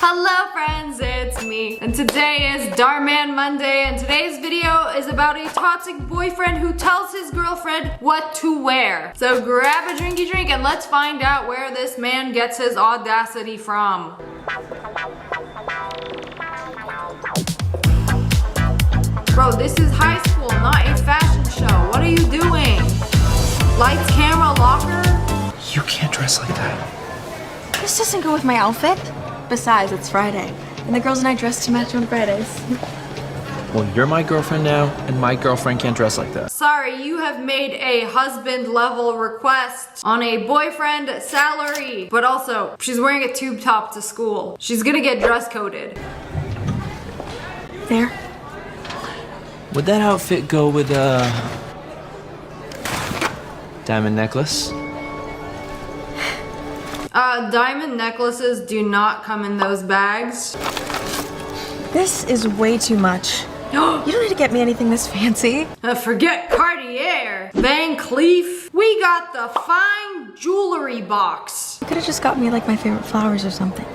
Hello friends, it's me. And today is Darman Monday, and today's video is about a toxic boyfriend who tells his girlfriend what to wear. So grab a drinky drink and let's find out where this man gets his audacity from. Bro, this is high school, not a fashion show. What are you doing? Lights, camera, locker? You can't dress like that. This doesn't go with my outfit. Besides, it's Friday, and the girls and I dress to match on Fridays. Well, you're my girlfriend now, and my girlfriend can't dress like that. Sorry, you have made a husband-level request on a boyfriend salary. But also, she's wearing a tube top to school. She's gonna get dress coded. There. Would that outfit go with a diamond necklace? Diamond necklaces do not come in those bags. This is way too much. You don't need to get me anything this fancy. Forget Cartier, Van Cleef. We got the fine jewelry box. You could have just got me like my favorite flowers or something.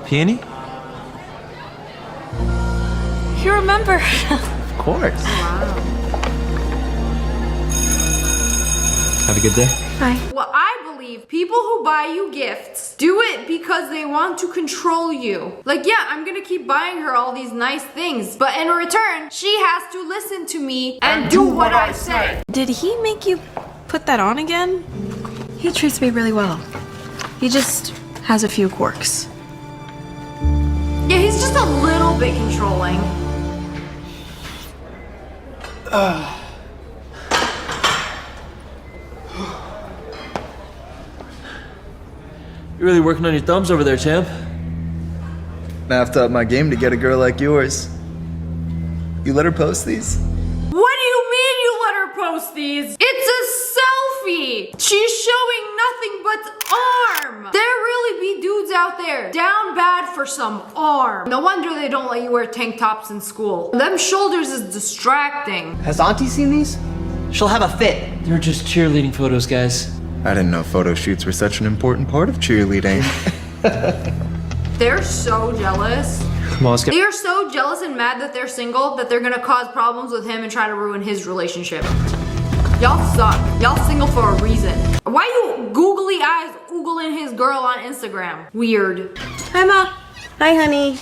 Peony? You remember? Of course. Wow. Have a good day. Bye. Well, I believe people who buy you gifts do it because they want to control you. Like, yeah, I'm gonna keep buying her all these nice things, but in return, she has to listen to me and do what I say. Did he make you put that on again? He treats me really well. He just has a few quirks. Yeah, he's just a little bit controlling. You're really working on your thumbs over there, champ. I have to up my game to get a girl like yours. You let her post these? What do you mean you let her post these? It's a selfie. She's showing nothing but arm. There really be dudes out there down bad for some arm. No wonder they don't let you wear tank tops in school. Them shoulders is distracting. Has Auntie seen these? She'll have a fit. They're just cheerleading photos, guys. I didn't know photo shoots were such an important part of cheerleading. They're so jealous. Come on, let's get. They are so jealous and mad that they're single that they're gonna cause problems with him and try to ruin his relationship. Y'all suck. Y'all single for a reason. Why you googly eyes oogling his girl on Instagram? Weird. Hi, Ma. Hi, honey.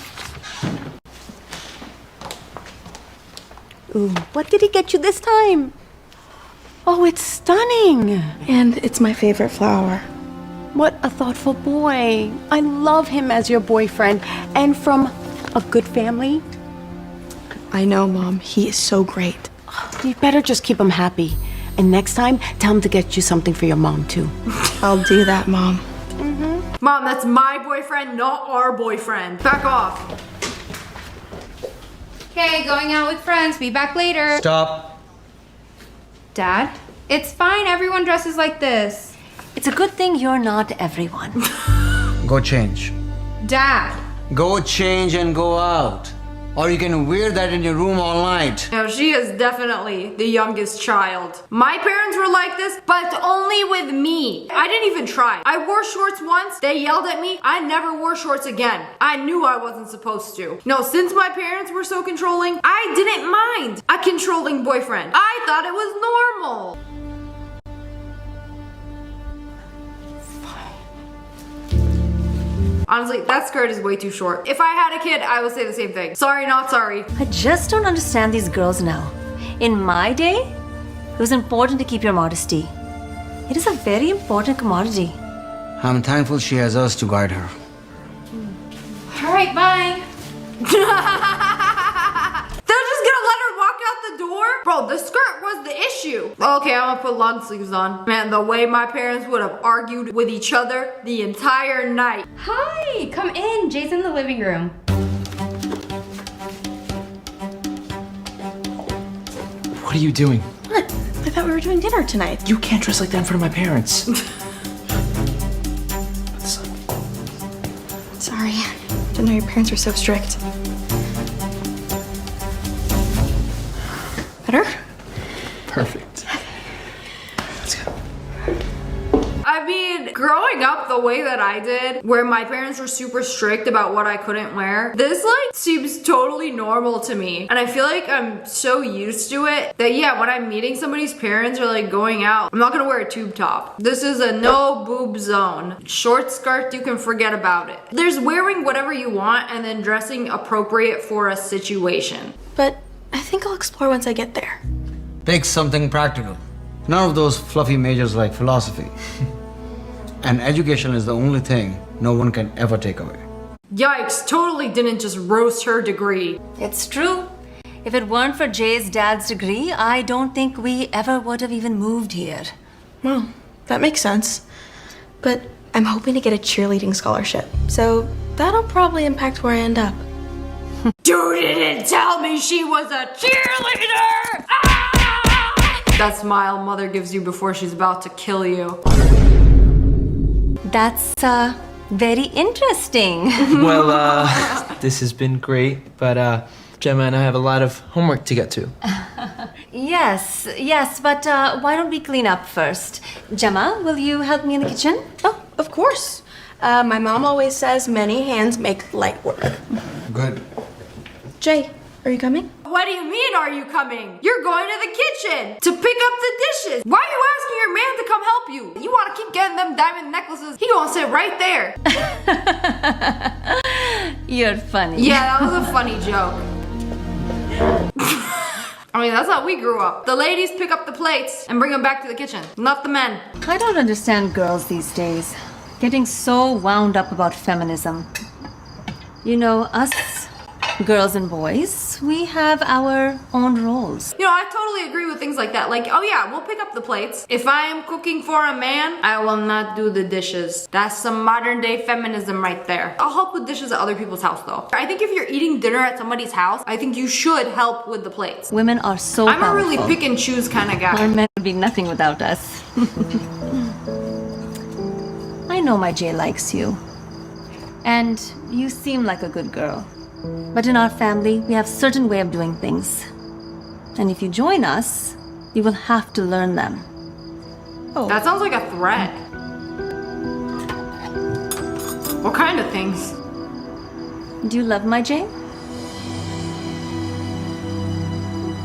Ooh, what did he get you this time? Oh, it's stunning. And it's my favorite flower. What a thoughtful boy. I love him as your boyfriend and from a good family. I know, Mom. He is so great. You better just keep him happy. And next time, tell him to get you something for your mom, too. I'll do that, Mom. Mom, that's my boyfriend, not our boyfriend. Back off. Okay, going out with friends. Be back later. Stop. Dad? It's fine. Everyone dresses like this. It's a good thing you're not everyone. Go change. Dad. Go change and go out. Or you can wear that in your room all night. No, she is definitely the youngest child. My parents were like this, but only with me. I didn't even try. I wore shorts once, they yelled at me, I never wore shorts again. I knew I wasn't supposed to. No, since my parents were so controlling, I didn't mind a controlling boyfriend. I thought it was normal. Honestly, that skirt is way too short. If I had a kid, I would say the same thing. Sorry, not sorry. I just don't understand these girls now. In my day, it was important to keep your modesty. It is a very important commodity. I'm thankful she has us to guide her. All right, bye. They're just gonna let her walk out the door? Bro, the skirt was the issue. Okay, I'm gonna put long sleeves on. Man, the way my parents would have argued with each other the entire night. Hi, come in. Jay's in the living room. What are you doing? What? I thought we were doing dinner tonight. You can't dress like that in front of my parents. Sorry. Didn't know your parents were so strict. Better? Perfect. Let's go. I mean, Growing up the way that I did, where my parents were super strict about what I couldn't wear, this like seems totally normal to me. And I feel like I'm so used to it that yeah, when I'm meeting somebody's parents or like going out, I'm not gonna wear a tube top. This is a no boob zone. Short skirt, you can forget about it. There's wearing whatever you want and then dressing appropriate for a situation. But I think I'll explore once I get there. Pick something practical. None of those fluffy majors like philosophy. And education is the only thing no one can ever take away. Yikes, totally didn't just roast her degree. It's true. If it weren't for Jay's dad's degree, I don't think we ever would have even moved here. Well, that makes sense. But I'm hoping to get a cheerleading scholarship, so that'll probably impact where I end up. You didn't tell me she was a cheerleader! Ah! That smile mother gives you before she's about to kill you. That's, very interesting. Well, this has been great, but Gemma and I have a lot of homework to get to. Yes, but why don't we clean up first? Gemma, will you help me in the kitchen? Oh, of course. My mom always says many hands make light work. Good. Jay, are you coming? What do you mean, are you coming? You're going to the kitchen to pick up the dishes. Why are you asking your man to come help you? You want to keep getting them diamond necklaces? He gonna sit right there. You're funny. Yeah, that was a funny joke. I mean, that's how we grew up. The ladies pick up the plates and bring them back to the kitchen, not the men. I don't understand girls these days. Getting so wound up about feminism. You know, us girls and boys, we have our own roles. You know, I totally agree with things like that. Like, oh yeah, we'll pick up the plates. If I am cooking for a man, I will not do the dishes. That's some modern day feminism right there. I'll help with dishes at other people's house though. I think if you're eating dinner at somebody's house, I think you should help with the plates. Women are so I'm powerful. a really pick and choose kind of guy. Our men would be nothing without us. I know my Jay likes you. And you seem like a good girl. But in our family, we have certain way of doing things. And if you join us, you will have to learn them. Oh. That sounds like a threat. What kind of things? Do you love my Jay?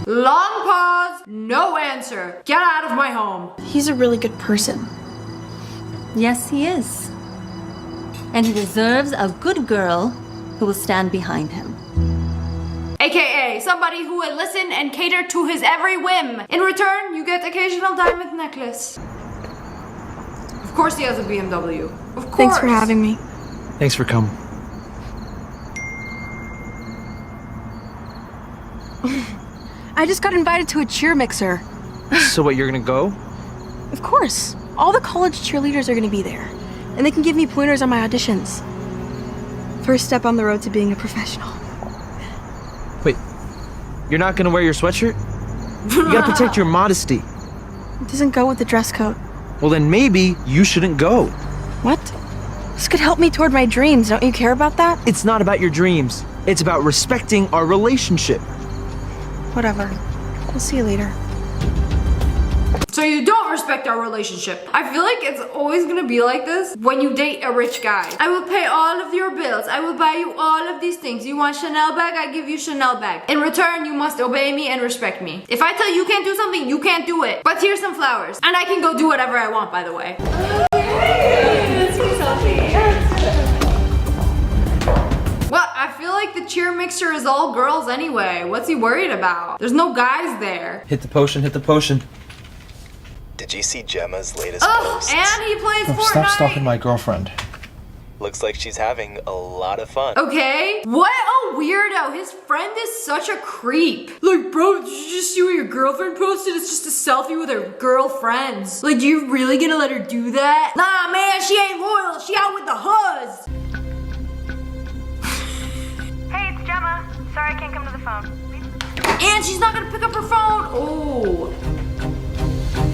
Long pause, no answer. Get out of my home. He's a really good person. Yes, he is. And he deserves a good girl who will stand behind him. AKA somebody who will listen and cater to his every whim. In return, you get occasional diamond necklace. Of course he has a BMW. Of course. Thanks for having me. Thanks for coming. I just got invited to a cheer mixer. So what, you're gonna go? Of course. All the college cheerleaders are gonna be there. And they can give me pointers on my auditions. First step on the road to being a professional. Wait, you're not gonna wear your sweatshirt? You gotta protect your modesty. It doesn't go with the dress code. Well, then maybe you shouldn't go. What? This could help me toward my dreams. Don't you care about that? It's not about your dreams. It's about respecting our relationship. Whatever. I'll see you later. So you don't respect our relationship. I feel like it's always gonna be like this when you date a rich guy. I will pay all of your bills. I will buy you all of these things. You want Chanel bag? I give you Chanel bag. In return, you must obey me and respect me. If I tell you you can't do something, you can't do it. But here's some flowers. And I can go do whatever I want, by the way. Well, I feel like the cheer mixer is all girls anyway. What's he worried about? There's no guys there. Hit the potion, hit the potion. Did you see Gemma's latest Oh, post? and he plays Fortnite. Stop stalking my girlfriend. Looks like she's having a lot of fun. Okay, what a weirdo. His friend is such a creep. Like, bro, did you just see what your girlfriend posted? It's just a selfie with her girlfriends. Like, you really gonna let her do that? Nah, man, she ain't loyal. She out with the huzz. Hey, it's Gemma. Sorry I can't come to the phone. And she's not gonna pick up her phone. Oh.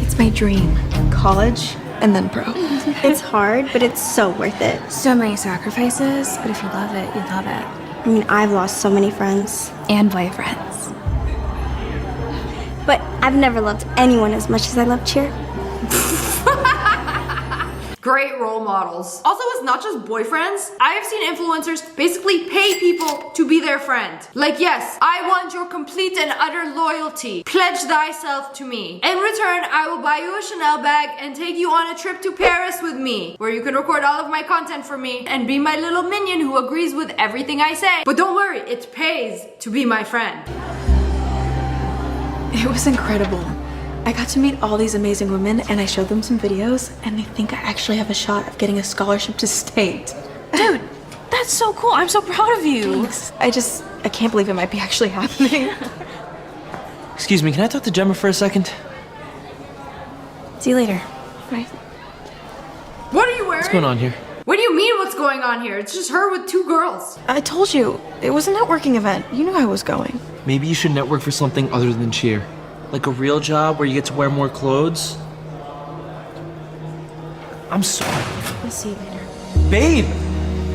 It's my dream. College and then pro. It's hard, but it's so worth it. So many sacrifices, but if you love it, you love it. I mean, I've lost so many friends. And boyfriends. But I've never loved anyone as much as I love cheer. Great role models. Also, it's not just boyfriends. I have seen influencers basically pay people to be their friend. Like, yes, I want your complete and utter loyalty. Pledge thyself to me. In return, I will buy you a Chanel bag and take you on a trip to Paris with me, where you can record all of my content for me and be my little minion who agrees with everything I say. But don't worry, it pays to be my friend. It was incredible. I got to meet all these amazing women and I showed them some videos and they think I actually have a shot of getting a scholarship to state. Dude, that's so cool. I'm so proud of you. Thanks. I can't believe it might be actually happening. Excuse me, can I talk to Gemma for a second? See you later. Bye. What are you wearing? What's going on here? What do you mean what's going on here? It's just her with 2 girls. I told you, it was a networking event. You knew I was going. Maybe you should network for something other than cheer. Like a real job where you get to wear more clothes. I'm sorry. I'll see you later. Babe!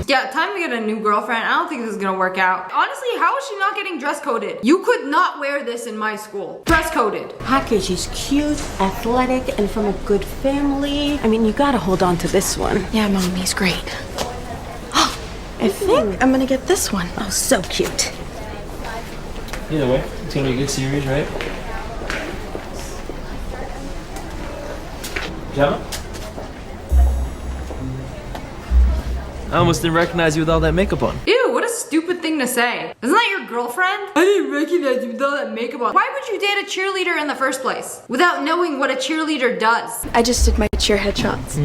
Yeah, time to get a new girlfriend. I don't think this is gonna work out. Honestly, how is she not getting dress coded? You could not wear this in my school. Dress coded. Package is cute, athletic, and from a good family. I mean, you gotta hold on to this one. Yeah, Mom, he's great. I think I'm gonna get this one. Oh, so cute. Either way, it's gonna be a good series, right? Gemma? I almost didn't recognize you with all that makeup on. Ew, what a stupid thing to say. Isn't that your girlfriend? I didn't recognize you with all that makeup on. Why would you date a cheerleader in the first place? Without knowing what a cheerleader does. I just did my cheer headshots.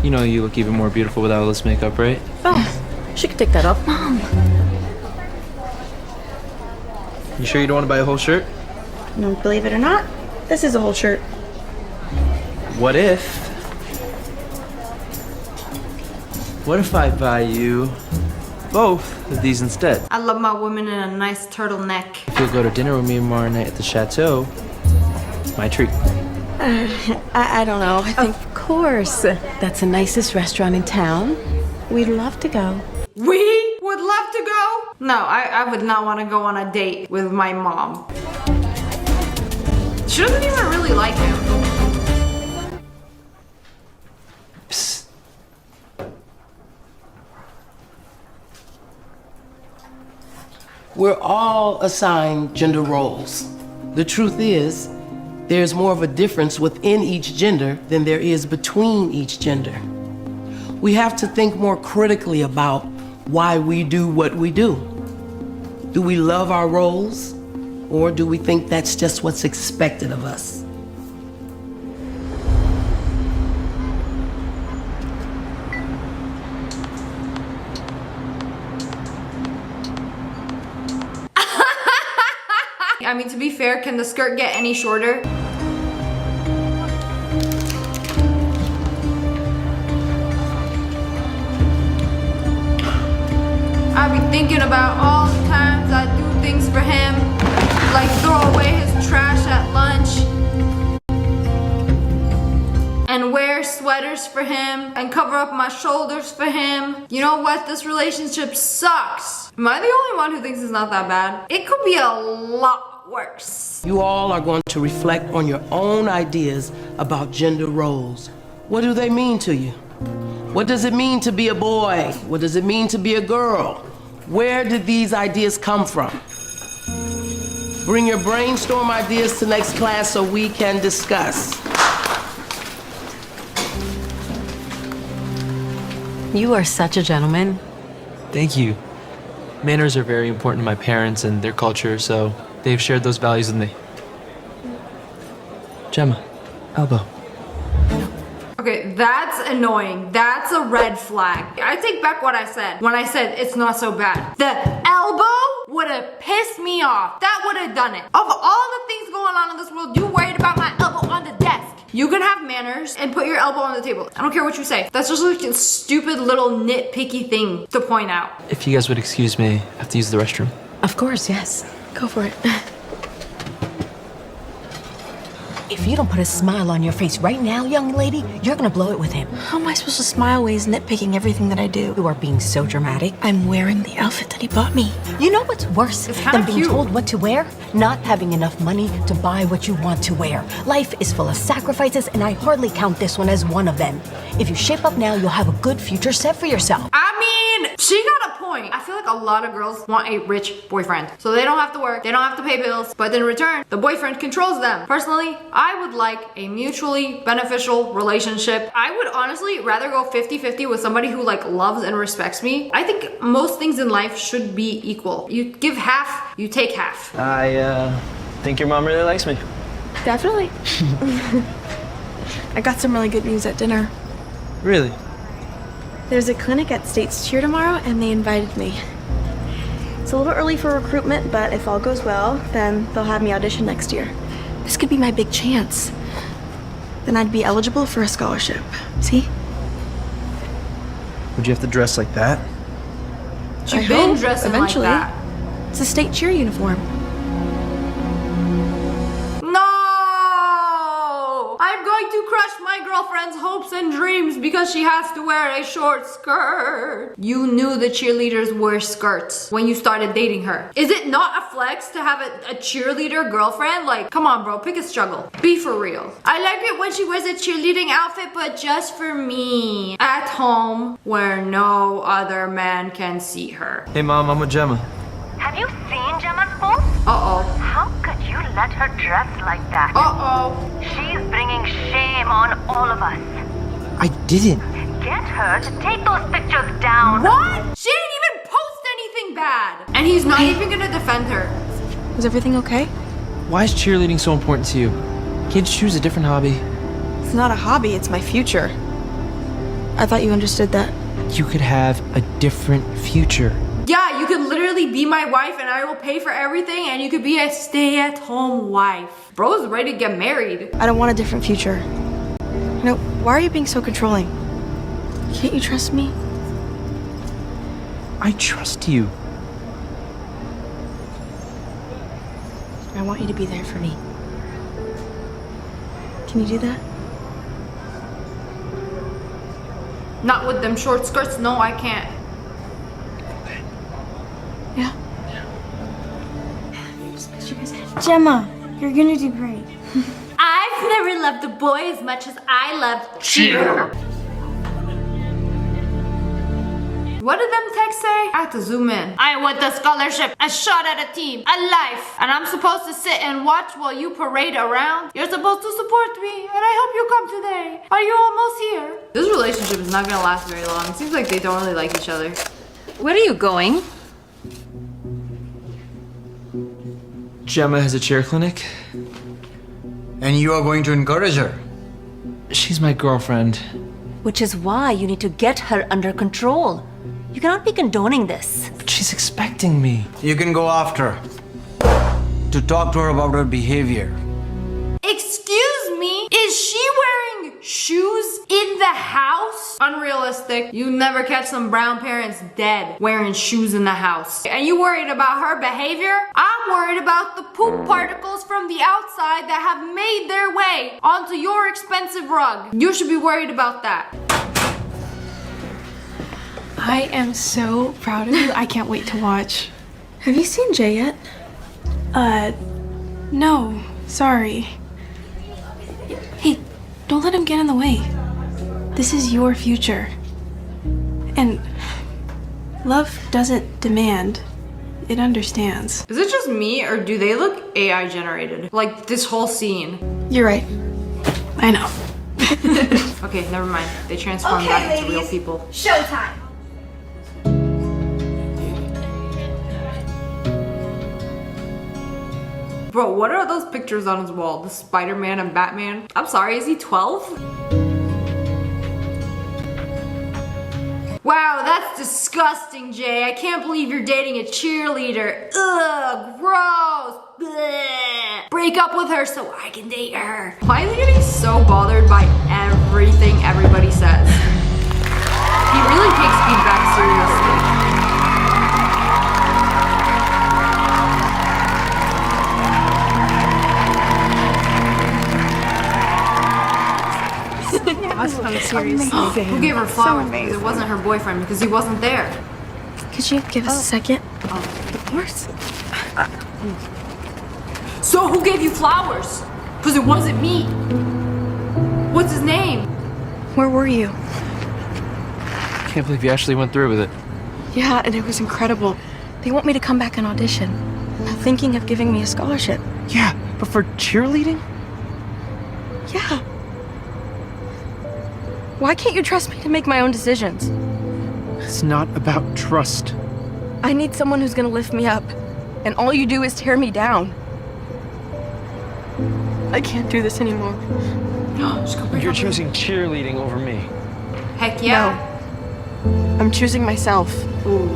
You know you look even more beautiful without all this makeup, right? Oh, she could take that up. Mom. You sure you don't want to buy a whole shirt? No, believe it or not, this is a whole shirt. What if I buy you both of these instead? I love my women in a nice turtleneck. If you'll go to dinner with me tomorrow night at the chateau, my treat. I don't know. I think Of course. That's the nicest restaurant in town. We'd love to go. We would love to go? No, I would not want to go on a date with my mom. She doesn't even really like him. Psst. We're all assigned gender roles. The truth is, there's more of a difference within each gender than there is between each gender. We have to think more critically about why we do what we do. Do we love our roles, or do we think that's just what's expected of us? I mean, to be fair, can the skirt get any shorter? I be thinking about all the times I do things for him, like throw away his trash at lunch, and wear sweaters for him, and cover up my shoulders for him. You know what? This relationship sucks. Am I the only one who thinks it's not that bad? It could be a lot worse. You all are going to reflect on your own ideas about gender roles. What do they mean to you? What does it mean to be a boy? What does it mean to be a girl? Where did these ideas come from? Bring your brainstorm ideas to next class so we can discuss. You are such a gentleman. Thank you. Manners are very important to my parents and their culture, so they've shared those values with me. Gemma, elbow. Okay, that's annoying. That's a red flag. I take back what I said when I said it's not so bad. The elbow would have pissed me off. That would have done it. Of all the things going on in this world, you worried about my elbow on the desk. You can have manners and put your elbow on the table. I don't care what you say. That's just like a stupid little nitpicky thing to point out. If you guys would excuse me, I have to use the restroom. Of course, yes. go for it. If If you don't put a smile on your face right now, young lady, you're gonna blow it with him. How am I supposed to smile when he's nitpicking everything that I do? You are being so dramatic. I'm wearing the outfit that he bought me. You know what's worse than being told what to wear? Not having enough money to buy what you want to wear. Life is full of sacrifices, and I hardly count this one as one of them. If you shape up now, you'll have a good future set for yourself. I mean, she got a point. I feel like a lot of girls want a rich boyfriend. So they don't have to work, they don't have to pay bills, but in return, the boyfriend controls them. Personally, I would like a mutually beneficial relationship. I would honestly rather go 50-50 with somebody who like loves and respects me. I think most things in life should be equal. You give half, you take half. I think your mom really likes me. Definitely. I got some really good news at dinner. Really? There's a clinic at State's Cheer tomorrow, and they invited me. It's a little early for recruitment, but if all goes well, then they'll have me audition next year. This could be my big chance. Then I'd be eligible for a scholarship. See? Would you have to dress like that? You've been dressing eventually. like that. It's a state cheer uniform. No! I'm going to crush my girlfriend's hopes and dreams because she has to wear a short skirt. You knew the cheerleaders wore skirts when you started dating her. Is it not a flex to have a cheerleader girlfriend? Like, come on, bro, pick a struggle. Be for real. I like it when she wears a cheerleading outfit, but just for me. At home, where no other man can see her. Hey, Mom, I'm with Gemma. Have you seen Gemma's post? Uh-oh. How could you let her dress like that? Uh-oh. She's bringing shame on all of us. I didn't. Get her to take those pictures down. What? She didn't even post anything bad. And he's not even gonna defend her. Was everything okay? Why is cheerleading so important to you? Can't you choose a different hobby? It's not a hobby, it's my future. I thought you understood that. You could have a different future. Yeah, you could literally be my wife and I will pay for everything and you could be a stay-at-home wife. Bro's ready to get married. I don't want a different future. You know, why are you being so controlling? Can't you trust me? I trust you. I want you to be there for me. Can you do that? Not with them short skirts, no, I can't. Yeah. Gemma, you're gonna do great. I've never loved a boy as much as I love cheer. What did them texts say? I have to zoom in. I want the scholarship, a shot at a team, a life. And I'm supposed to sit and watch while you parade around? You're supposed to support me, and I hope you come today. Are you almost here? This relationship is not gonna last very long. It seems like they don't really like each other. Where are you going? Gemma has a cheer clinic. And you are going to encourage her. She's my girlfriend. Which is why you need to get her under control. You cannot be condoning this. But she's expecting me. You can go after her to talk to her about her behavior. Excuse me? Is she wearing shoes in the house? Unrealistic. You never catch some brown parents dead wearing shoes in the house. And you worried about her behavior? I'm worried about the poop particles from the outside that have made their way onto your expensive rug. You should be worried about that. I am so proud of you. I can't wait to watch. Have you seen Jay yet? No. Sorry. Hey, don't let him get in the way. This is your future. And love doesn't demand. It understands. Is it just me or do they look AI generated? Like this whole scene. You're right. I know. Okay, never mind. They transformed back into real people. Showtime. Bro, what are those pictures on his wall? The Spider-Man and Batman? I'm sorry, is he 12? Wow, that's disgusting, Jay. I can't believe you're dating a cheerleader. Ugh, gross. Blech. Break up with her so I can date her. Why is he getting so bothered by everything everybody says? He really takes feedback seriously. serious. Who gave her flowers? Because it wasn't her boyfriend, because he wasn't there. Could you give us a second? Of course. So who gave you flowers? Because it wasn't me. What's his name? Where were you? Can't believe you actually went through with it. Yeah, and it was incredible. They want me to come back and audition. They're thinking of giving me a scholarship. Yeah, but for cheerleading? Yeah. Why can't you trust me to make my own decisions? It's not about trust. I need someone who's gonna lift me up, and all you do is tear me down. I can't do this anymore. You're choosing cheerleading over me. Heck yeah. No. I'm choosing myself. Ooh.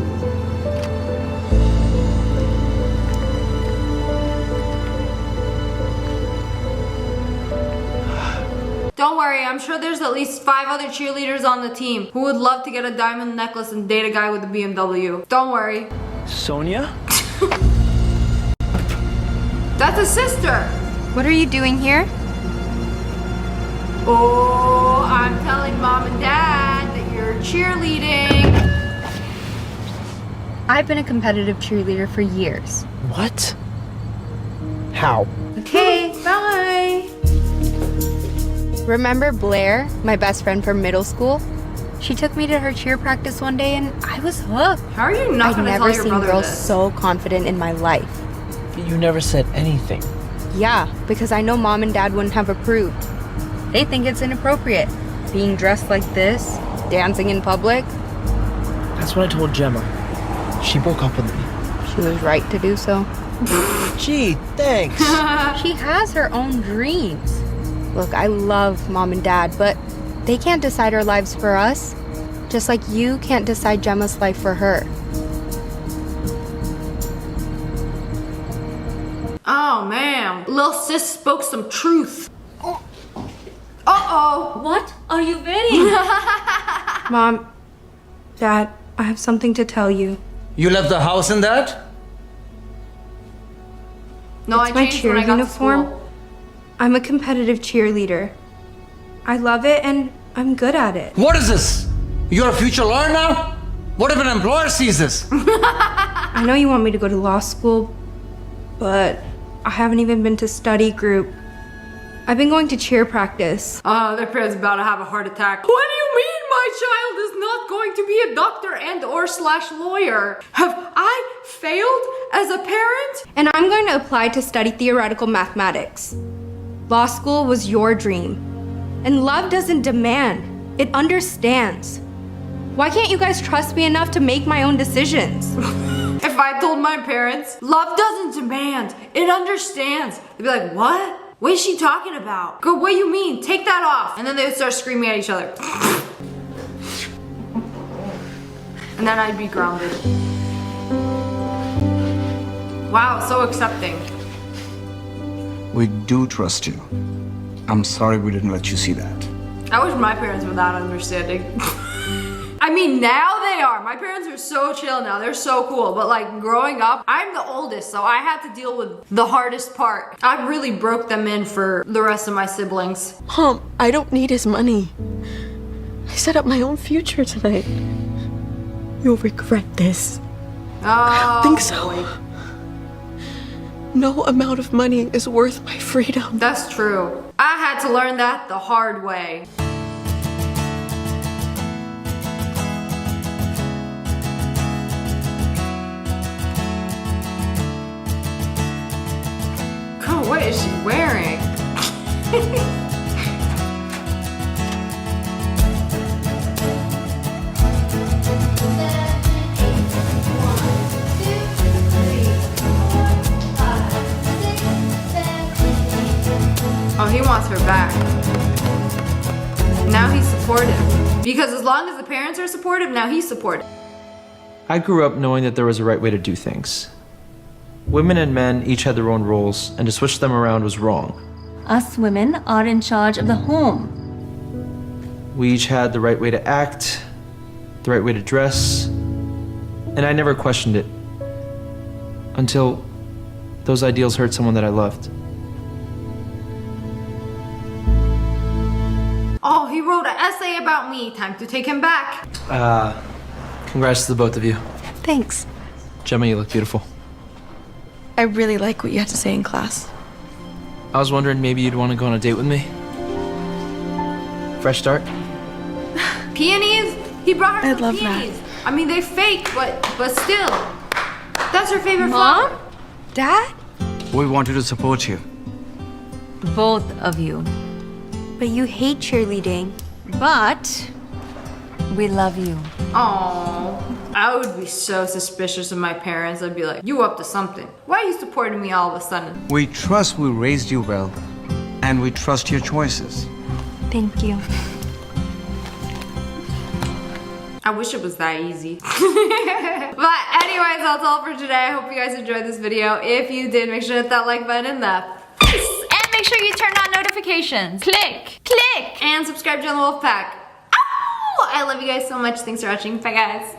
Don't worry, I'm sure there's at least 5 other cheerleaders on the team who would love to get a diamond necklace and date a guy with a BMW. Don't worry. Sonia? That's a sister. What are you doing here? Oh, I'm telling mom and dad that you're cheerleading. I've been a competitive cheerleader for years. What? How? Okay, bye. Remember Blair, my best friend from middle school? She took me to her cheer practice one day and I was hooked. How are you not I'd gonna never tell your seen brother girls this? so confident in my life. You never said anything. Yeah, because I know mom and dad wouldn't have approved. They think it's inappropriate. Being dressed like this, dancing in public. That's what I told Gemma. She broke up with me. She was right to do so. Gee, thanks. She has her own dreams. Look, I love mom and dad, but they can't decide our lives for us. Just like you can't decide Gemma's life for her. Oh man, Lil sis spoke some truth. Uh-oh. What are you wearing? Mom, Dad, I have something to tell you. You left the house in that? No, It's I my changed cheer when I got uniform. to school. I'm a competitive cheerleader. I love it and I'm good at it. What is this? You're a future lawyer now? What if an employer sees this? I know you want me to go to law school, but I haven't even been to study group. I've been going to cheer practice. Their parents about to have a heart attack. What do you mean my child is not going to be a doctor and or / lawyer? Have I failed as a parent? And I'm going to apply to study theoretical mathematics. Law school was your dream. And love doesn't demand, it understands. Why can't you guys trust me enough to make my own decisions? If I told my parents, love doesn't demand, it understands, they'd be like, what? What is she talking about? Go, what do you mean? Take that off. And then they would start screaming at each other. And then I'd be grounded. Wow, so accepting. We do trust you. I'm sorry we didn't let you see that. I wish my parents were that understanding. I mean, now they are. My parents are so chill now. They're so cool. But like growing up, I'm the oldest, so I had to deal with the hardest part. I really broke them in for the rest of my siblings. Mom, I don't need his money. I set up my own future tonight. You'll regret this. Oh, I don't think so. boy. No amount of money is worth my freedom. That's true. I had to learn that the hard way. God, what is she wearing? Oh, he wants her back. Now he's supportive. Because as long as the parents are supportive, now he's supportive. I grew up knowing that there was a right way to do things. Women and men each had their own roles, and to switch them around was wrong. Us women are in charge of the home. We each had the right way to act, the right way to dress, and I never questioned it. Until those ideals hurt someone that I loved. Oh, he wrote an essay say about me. Time to take him back. Congrats to the both of you. Thanks. Gemma, you look beautiful. I really like what you had to say in class. I was wondering maybe you'd want to go on a date with me. Fresh start? Peonies? He brought her I some love peonies. I mean, they're fake, but still. That's her favorite Mom? flower. Dad? We wanted to support you. Both of you. But you hate cheerleading. But we love you. Aww. I would be so suspicious of my parents. I'd be like, you up to something. Why are you supporting me all of a sudden? We trust we raised you well, and we trust your choices. Thank you. I wish it was that easy. But anyways, that's all for today. I hope you guys enjoyed this video. If you did, make sure to hit that like button in the face. And make sure you turn on notifications. Click, click. And subscribe to the Wolf Pack. Ow! I love you guys so much. Thanks for watching. Bye guys.